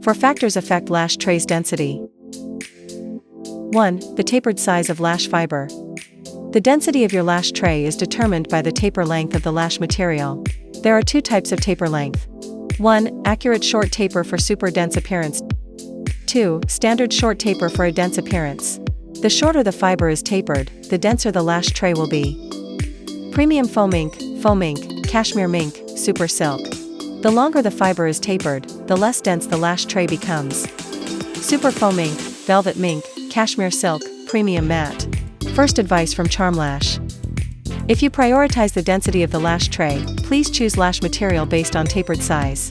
4 factors affect lash trays density. 1. The tapered size of lash fiber. The density of your lash tray is determined by the taper length of the lash material. There are 2 types of taper length. 1. Accurate short taper for super dense appearance. 2. Standard short taper for a dense appearance. The shorter the fiber is tapered, the denser the lash tray will be. Premium foam ink, cashmere mink, super silk. The longer the fiber is tapered, the less dense the lash tray becomes. Super foam ink, velvet mink, cashmere silk, premium matte. First advice from CharmLash. If you prioritize the density of the lash tray, please choose lash material based on tapered size.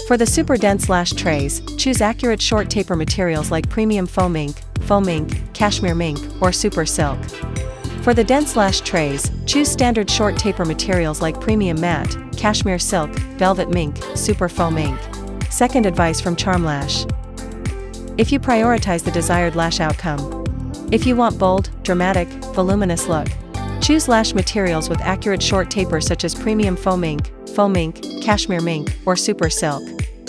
For the super dense lash trays, choose accurate short taper materials like premium foam ink, cashmere mink, or super silk. For the dense lash trays, choose standard short taper materials like premium matte, cashmere silk, velvet mink, super foam ink. Second advice from CharmLash. If you prioritize the desired lash outcome. If you want bold, dramatic, voluminous look, choose lash materials with accurate short taper such as premium foam ink, cashmere mink, or super silk.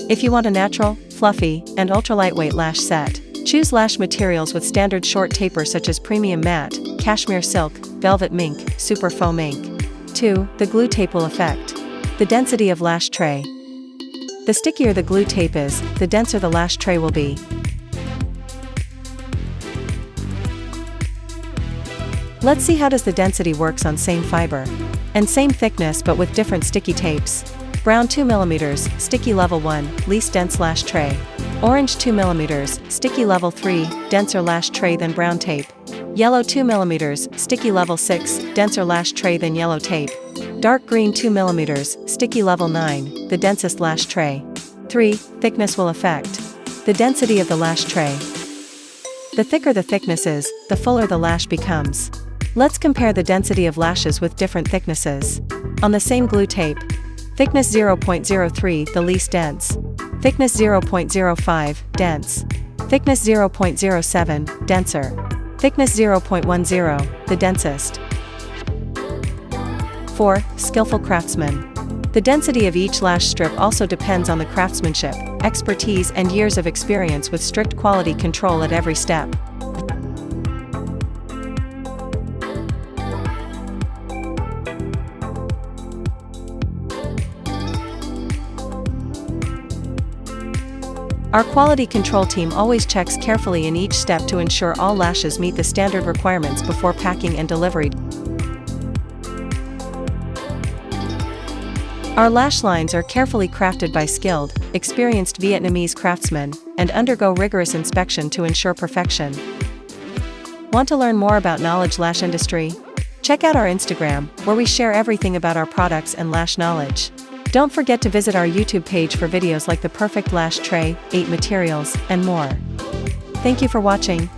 If you want a natural, fluffy, and ultra-lightweight lash set, choose lash materials with standard short taper such as premium matte, cashmere silk, velvet mink, super foam ink. 2. The glue tape will affect the density of lash tray. The stickier the glue tape is, the denser the lash tray will be. Let's see how does the density works on same fiber and same thickness but with different sticky tapes. Brown 2 mm, sticky level 1, least dense lash tray. Orange 2 mm, sticky level 3, denser lash tray than brown tape. Yellow 2 mm, sticky level 6, denser lash tray than yellow tape. Dark green 2 mm, sticky level 9, the densest lash tray. 3. Thickness will affect the density of the lash tray. The thicker the thickness is, the fuller the lash becomes. Let's compare the density of lashes with different thicknesses. On the same glue tape. Thickness 0.03, the least dense. Thickness 0.05, dense. Thickness 0.07, denser. Thickness 0.10, the densest. 4. Skillful craftsman. The density of each lash strip also depends on the craftsmanship, expertise and years of experience with strict quality control at every step. Our quality control team always checks carefully in each step to ensure all lashes meet the standard requirements before packing and delivery. Our lash lines are carefully crafted by skilled, experienced Vietnamese craftsmen, and undergo rigorous inspection to ensure perfection. Want to learn more about Knowledge Lash Industry? Check out our Instagram, where we share everything about our products and lash knowledge. Don't forget to visit our YouTube page for videos like the perfect lash tray, 8 materials, and more. Thank you for watching.